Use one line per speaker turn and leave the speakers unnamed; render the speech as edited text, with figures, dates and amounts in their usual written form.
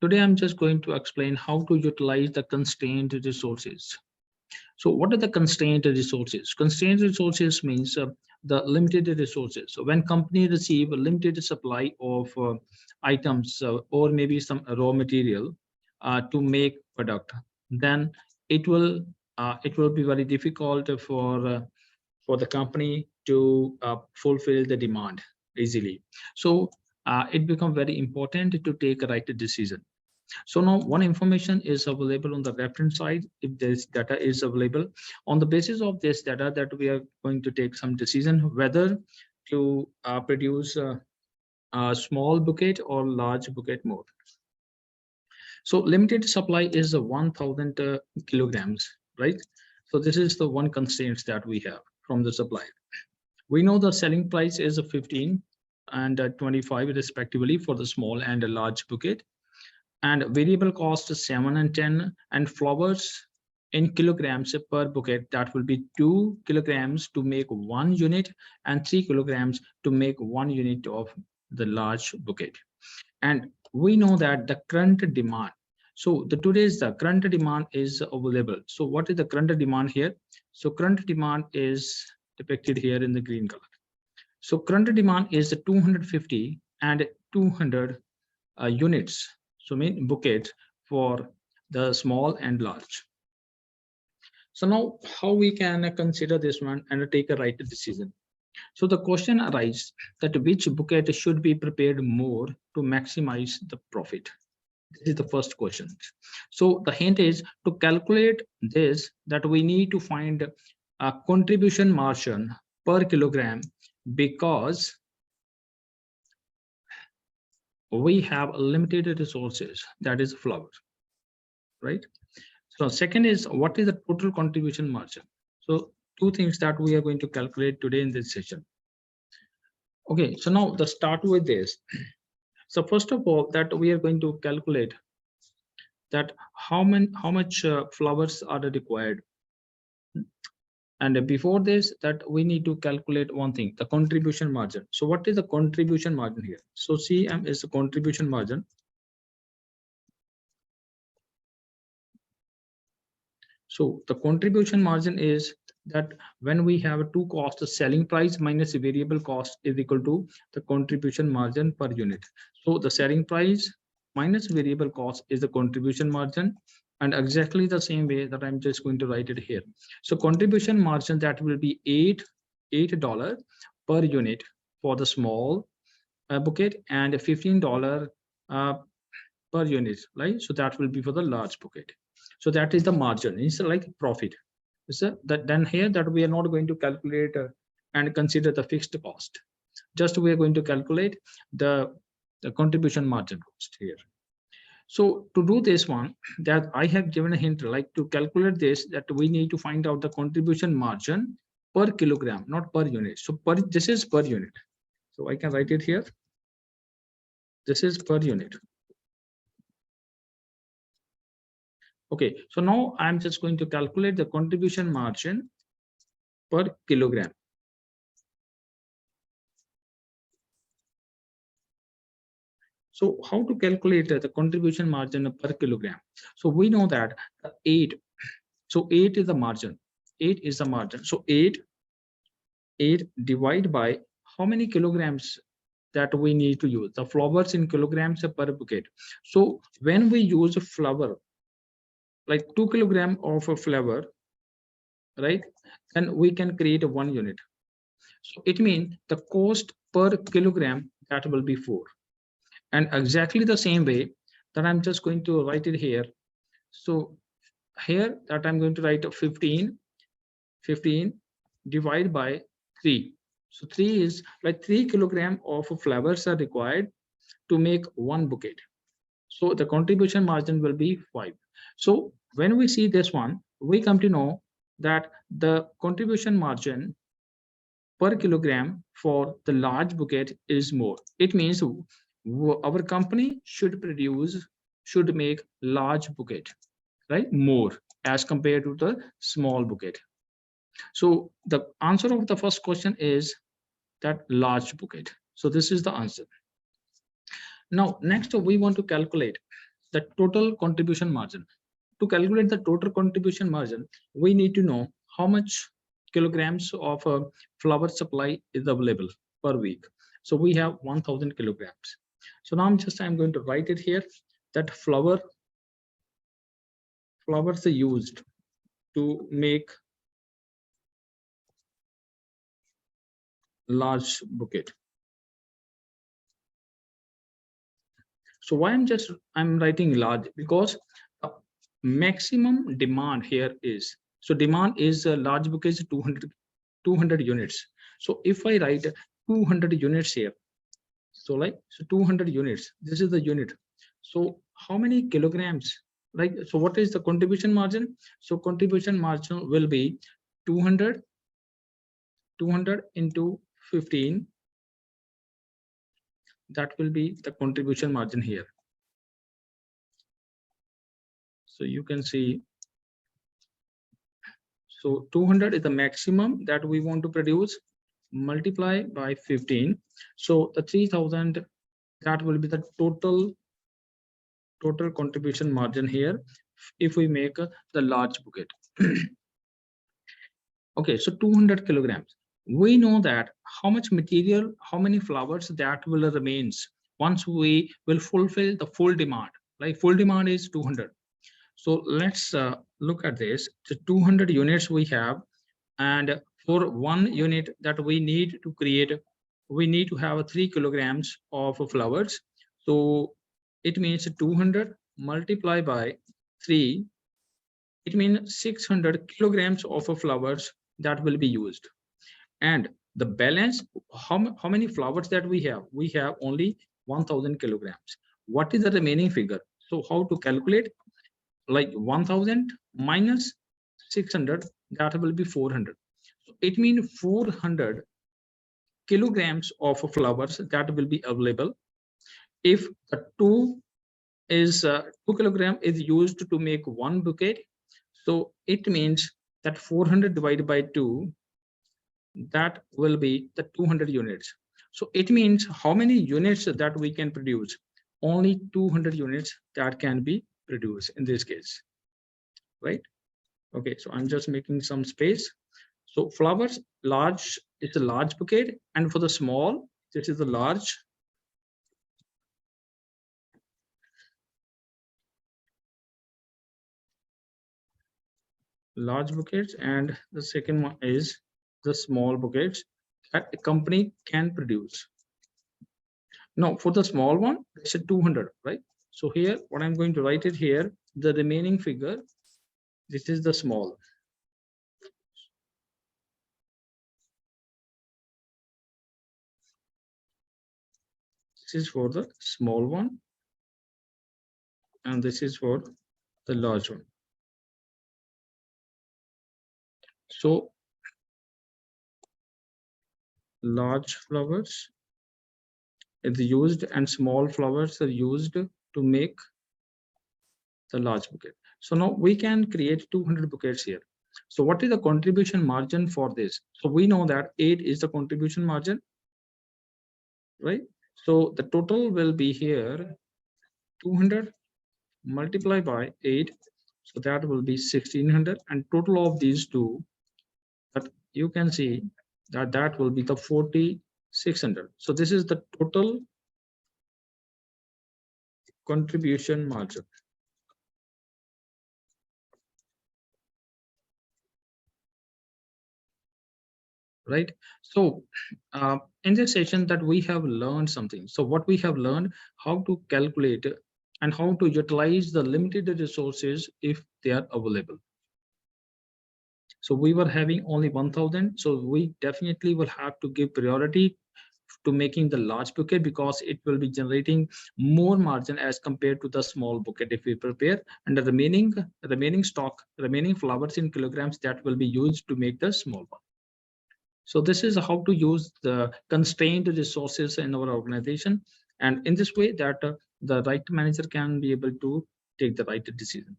Today, I'm just going to explain how to utilize the constrained resources. So what are the constrained resources? Constrained resources means the limited resources. So when company receive a limited supply of items or maybe some raw material to make product, then it will be very difficult for the company to fulfill the demand easily. So it becomes very important to take a right decision. So now one information is available on the left-hand side if this data is available. On the basis of this data that we are going to take some decision whether to produce a small bucket or large bucket more. So limited supply is 1,000 kilograms, right? So this is the one constraints that we have from the supply. We know the selling price is 15 and 25 respectively for the small and a large bucket, and variable cost is 7 and 10, and flowers in kilograms per bucket, that will be 2 kilograms to make 1 unit and 3 kilograms to make 1 unit of the large bucket. And we know that the current demand, so the today's the current demand is available. So what is the current demand here? So current demand is depicted here in the green color. So current demand is 250 and 200 units, so mean bucket for the small and large. So now how we can consider this one and take a right decision. So the question arises that which bucket should be prepared more to maximize the profit. This is the first question. So the hint is to calculate this, that we need to find a contribution margin per kilogram, because we have limited resources, that is flour, right? So second is what is the total contribution margin? So two things that we are going to calculate today in this session. Okay, so now let's start with this. So first of all, that we are going to calculate that how much flowers are required. And before this, that we need to calculate one thing, the contribution margin. So what is the contribution margin here? So CM is the contribution margin. So the contribution margin is that when we have two costs, the selling price minus variable cost is equal to the contribution margin per unit. So the selling price minus variable cost is the contribution margin, and exactly the same way that I'm just going to write it here. So contribution margin, that will be $8 per unit for the small bucket and $15 per unit, right? So that will be for the large bucket. So that is the margin. It's like profit. So that then here that we are not going to calculate and consider the fixed cost. Just we are going to calculate the contribution margin cost here. So to do this one, that I have given a hint, like to calculate this, that we need to find out the contribution margin per kilogram, not per unit. So this is per unit. So I can write it here. This is per unit. Okay, so now I'm just going to calculate the contribution margin per kilogram. So how to calculate the contribution margin per kilogram? So we know that 8. So 8 is the margin. 8 is the margin. So 8 divided by how many kilograms that we need to use. The flowers in kilograms per bucket. So when we use flour, like 2 kilograms of a flour, right? Then we can create 1 unit. So it means the cost per kilogram, that will be 4. And exactly the same way that I'm just going to write it here. So here that I'm going to write 15 divided by 3. So 3 is like 3 kilograms of flowers are required to make 1 bucket. So the contribution margin will be 5. So when we see this one, we come to know that the contribution margin per kilogram for the large bucket is more. It means our company should make large bucket, right, more as compared to the small bucket. So the answer of the first question is that large bucket. So this is the answer. Now next we want to calculate the total contribution margin. To calculate the total contribution margin, we need to know how much kilograms of flour supply is available per week. So we have 1000 kilograms. So now I'm going to write it here that flours are used to make large bouquet. So why I'm writing large, because maximum demand here is, so demand is a large bouquet is 200 units. So if I write 200 units here, so 200 units, this is the unit. So how many kilograms, so what is the contribution margin? So contribution margin will be 200 into 15. That will be the contribution margin here. So you can see, so 200 is the maximum that we want to produce, multiply by 15. So the 3000, that will be the total contribution margin here if we make the large bucket. Okay, so 200 kilograms. We know that how much material, how many flours that will remains once we will fulfill the full demand. Like full demand is 200. So let's look at this. So 200 units we have, and for one unit that we need to create, we need to have 3 kilograms of flours. So it means 200 multiplied by 3, it means 600 kilograms of flours that will be used. And the balance, how many flours that we have? We have only 1000 kilograms. What is the remaining figure? So how to calculate? Like 1000 minus 600, that will be 400. So it means 400 kilograms of flours that will be available. If the 2 kilogram is used to make one bouquet, so it means that 400 divided by 2, that will be the 200 units. So it means how many units that we can produce? Only 200 units that can be produced in this case, right? Okay, so I'm just making some space. So flowers large is a large bouquet, and for the small, this is a large bouquets, and the second one is the small bouquets that a company can produce. Now for the small one, it's a 200, right? So here, what I'm going to write it here, the remaining figure, this is the small. This is for the small one, and this is for the large one. So large flowers is used and small flowers are used to make the large bouquet. So now we can create 200 bouquets here. So what is the contribution margin for this? So we know that 8 is the contribution margin, right? So the total will be here 200 multiplied by 8. So that will be 1600, and total of these two, that you can see that will be the 4600. So this is the total contribution margin. Right? So in this session that we have learned something. So what we have learned, how to calculate and how to utilize the limited resources if they are available. So we were having only 1000. So we definitely will have to give priority to making the large bouquet, because it will be generating more margin as compared to the small bouquet if we prepare, and the remaining stock, remaining flowers in kilograms, that will be used to make the small one. So this is how to use the constrained resources in our organization, and in this way that the right manager can be able to take the right decision.